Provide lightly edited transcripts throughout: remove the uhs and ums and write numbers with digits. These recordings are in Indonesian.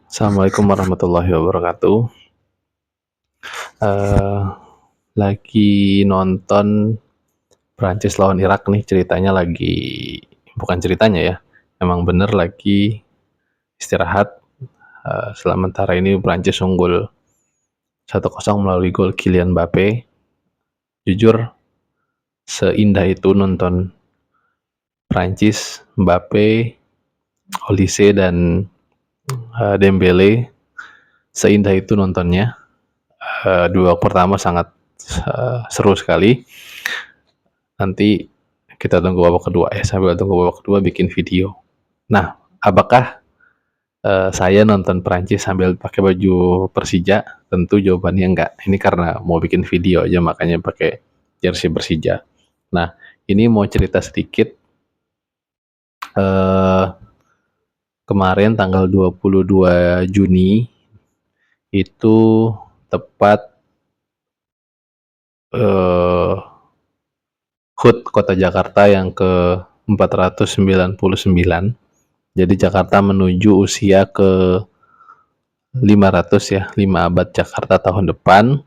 Assalamualaikum warahmatullahi wabarakatuh. Eee, Lagi nonton Prancis lawan Irak nih, ceritanya lagi bukan ceritanya ya, emang bener lagi istirahat, sementara ini Prancis unggul 1-0 melalui gol Kylian Mbappé. Jujur seindah itu nonton Prancis, Mbappé, Olise dan, Dembele, seindah itu nontonnya. Di babak pertama sangat, seru sekali. Nanti kita tunggu babak kedua ya, sambil tunggu babak kedua bikin video. Nah, apakah saya nonton Prancis sambil pakai baju Persija? Tentu jawabannya enggak. Ini karena mau bikin video aja makanya pakai jersey Persija. Nah, ini mau cerita sedikit. eh, Kemarin tanggal 22 Juni itu tepat eh, HUT Kota Jakarta yang ke 499. Jadi Jakarta menuju usia ke 500 ya, 5 abad Jakarta tahun depan.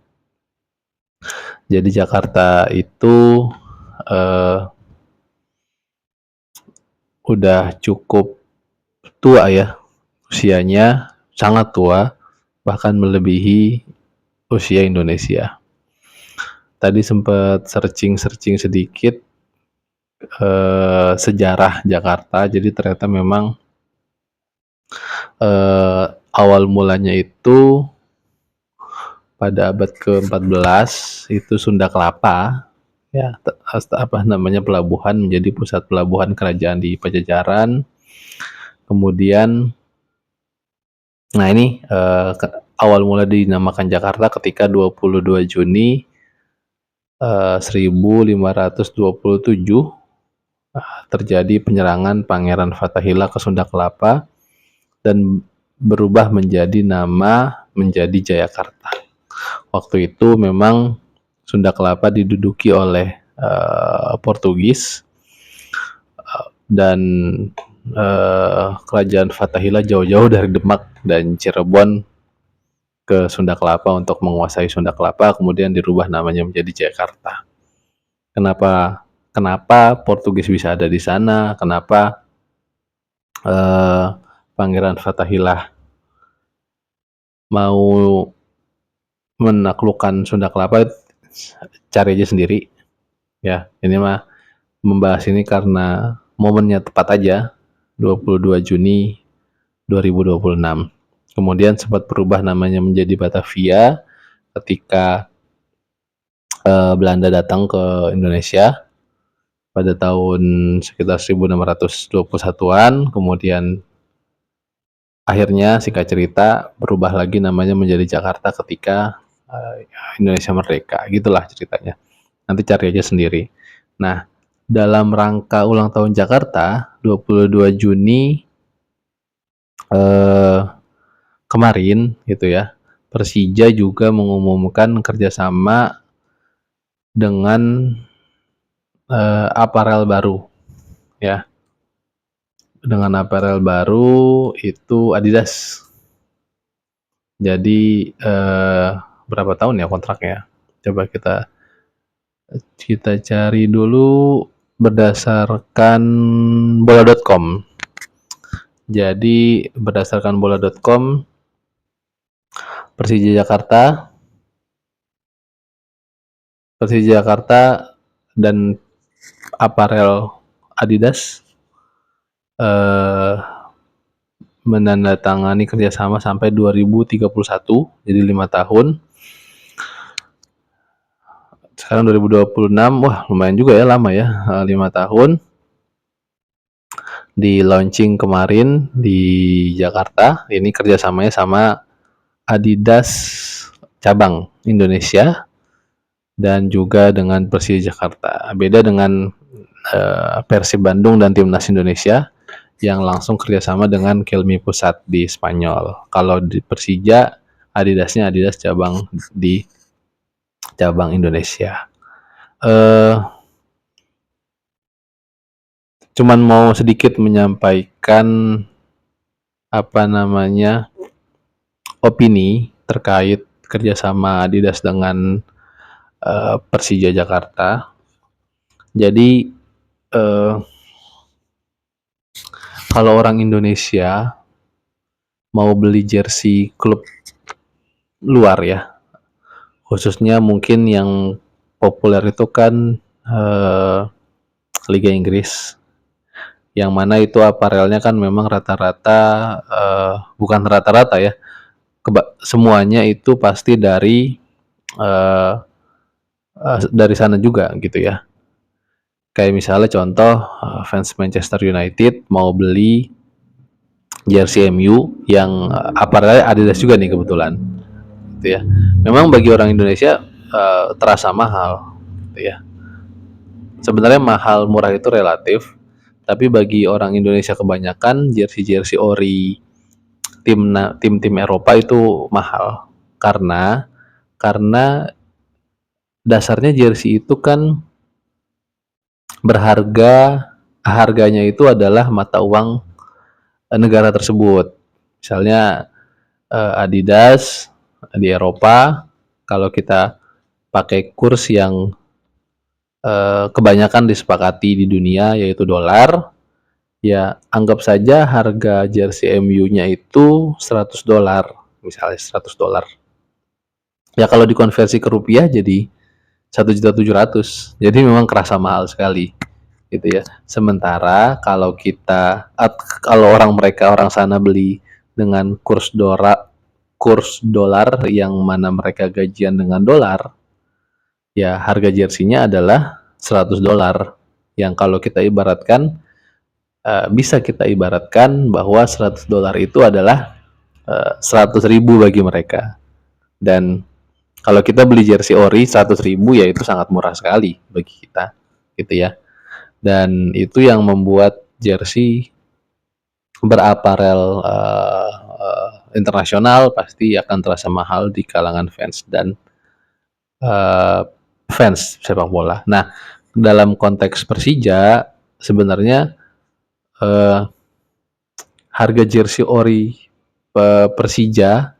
Jadi Jakarta itu uh, udah cukup tua ya, usianya sangat tua, bahkan melebihi usia Indonesia. Tadi sempat searching sedikit sejarah Jakarta, jadi ternyata memang awal mulanya itu pada abad ke-14 itu Sunda Kelapa ya, apa namanya, pelabuhan, menjadi pusat pelabuhan kerajaan di Pajajaran. Kemudian nah ini awal mula dinamakan Jakarta ketika 22 Juni 1527 terjadi penyerangan Pangeran Fathahillah ke Sunda Kelapa dan berubah menjadi Jayakarta. Waktu itu memang Sunda Kelapa diduduki oleh Portugis, dan kerajaan Fathahillah jauh-jauh dari Demak dan Cirebon ke Sunda Kelapa untuk menguasai Sunda Kelapa, kemudian dirubah namanya menjadi Jakarta. Kenapa Portugis bisa ada di sana? Kenapa Pangeran Fathahillah mau menaklukkan Sunda Kelapa? Cari aja sendiri ya. Ini mah membahas ini karena momennya tepat aja, 22 Juni 2026. Kemudian sempat berubah namanya menjadi Batavia ketika Belanda datang ke Indonesia pada tahun sekitar 1621-an. Kemudian akhirnya singkat cerita berubah lagi namanya menjadi Jakarta ketika Indonesia merdeka. Gitulah ceritanya. Nanti cari aja sendiri. Nah, dalam rangka ulang tahun Jakarta 22 Juni kemarin gitu ya, Persija juga mengumumkan kerjasama dengan aparel baru ya. Dengan aparel baru itu Adidas. Jadi berapa tahun ya kontraknya? Coba kita cari dulu berdasarkan bola.com. Jadi berdasarkan bola.com, Persija Jakarta dan aparel Adidas menandatangani kerjasama sampai 2031, jadi 5 tahun. Sekarang 2026, wah lumayan juga ya, lama ya, 5 tahun. Di launching kemarin di Jakarta, ini kerjasamanya sama Adidas cabang Indonesia dan juga dengan Persija Jakarta. Beda dengan Persib Bandung dan Timnas Indonesia yang langsung kerjasama dengan Kelmi Pusat di Spanyol. Kalau di Persija, Adidasnya Adidas cabang di cabang Indonesia. Cuman mau sedikit menyampaikan apa namanya opini terkait kerjasama Adidas dengan Persija Jakarta. Jadi eh, kalau orang Indonesia mau beli jersey klub luar ya, khususnya mungkin yang populer itu kan Liga Inggris, yang mana itu aparelnya kan memang rata-rata bukan rata-rata ya, semuanya itu pasti dari sana juga gitu ya. Kayak misalnya contoh fans Manchester United mau beli jersey MU yang aparelnya Adidas juga nih kebetulan gitu ya. Memang bagi orang Indonesia terasa mahal gitu ya. Sebenarnya mahal murah itu relatif, tapi bagi orang Indonesia kebanyakan jersey-jersey ori tim-tim Eropa itu mahal karena karena dasarnya jersey itu kan harganya itu adalah mata uang negara tersebut. Misalnya Adidas di Eropa, kalau kita pakai kurs yang kebanyakan disepakati di dunia yaitu dolar, ya anggap saja harga jersey MU-nya itu $100, misalnya $100. Ya kalau dikonversi ke rupiah jadi 1.700.000. Jadi memang kerasa mahal sekali gitu ya. Sementara kalau orang sana beli dengan kurs dolar yang mana mereka gajian dengan dolar, ya harga jersinya adalah $100, yang kalau kita ibaratkan bisa kita ibaratkan bahwa $100 itu adalah 100.000 bagi mereka. Dan kalau kita beli jersey ori 100.000 ya itu sangat murah sekali bagi kita gitu ya. Dan itu yang membuat jersey beraparel internasional pasti akan terasa mahal di kalangan fans dan fans sepak bola. Nah, dalam konteks Persija sebenarnya harga jersey ori Persija,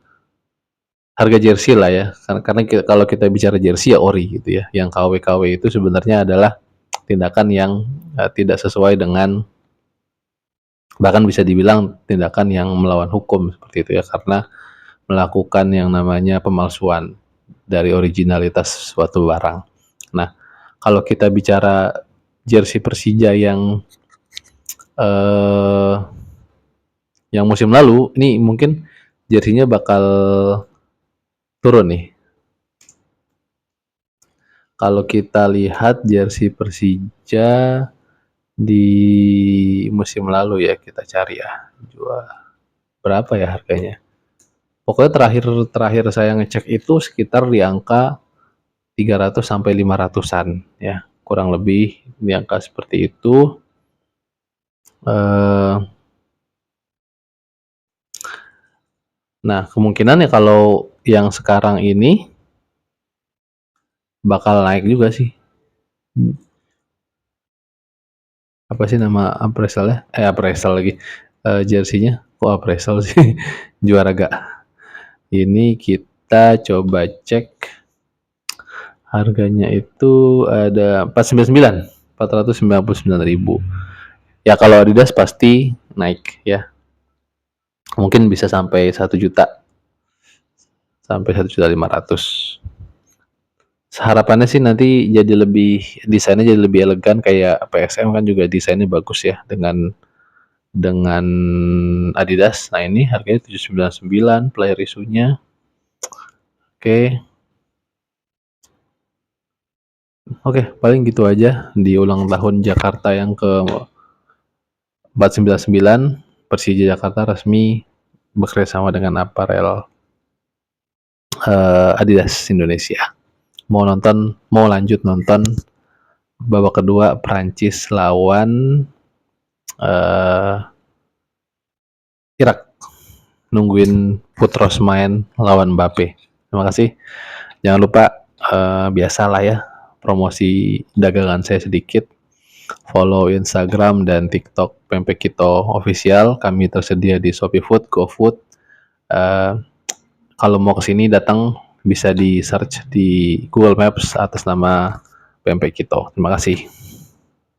harga jersey lah ya, karena kalau kita bicara jersey ya ori gitu ya. Yang KW-KW itu sebenarnya adalah tindakan yang tidak sesuai dengan, bahkan bisa dibilang tindakan yang melawan hukum seperti itu ya, karena melakukan yang namanya pemalsuan dari originalitas suatu barang. Nah, kalau kita bicara jersey Persija eh, yang musim lalu, ini mungkin jersinya bakal turun nih. Kalau kita lihat jersey Persija di musim lalu ya, kita cari ya. Berapa ya harganya? Pokoknya terakhir saya ngecek itu sekitar di angka 300 sampai 500-an ya. Kurang lebih di angka seperti itu. Nah, kemungkinan ya kalau yang sekarang ini bakal naik juga sih. Apa sih nama appraisalnya? Appraisal lagi. Jersey-nya kok appraisal sih? Juara gak? Ini kita coba cek harganya itu ada 499.000. Ya kalau Adidas pasti naik ya. Mungkin bisa sampai 1 juta. Sampai 1.500.000. Harapannya sih nanti desainnya jadi lebih elegan, kayak PSM kan juga desainnya bagus ya dengan Adidas. Nah ini harganya 799 player isunya. Oke, paling gitu aja di ulang tahun Jakarta yang ke 499. Persija Jakarta resmi bekerjasama dengan aparel Adidas Indonesia. Mau lanjut nonton babak kedua Prancis lawan Irak. Nungguin Putros main lawan Mbappe. Terima kasih. Jangan lupa biasalah ya, promosi dagangan saya sedikit. Follow Instagram dan TikTok Pempek Kito Official. Kami tersedia di Shopee Food, GoFood, Kalau mau ke sini datang bisa di search di Google Maps atas nama PMP Kito. Terima kasih.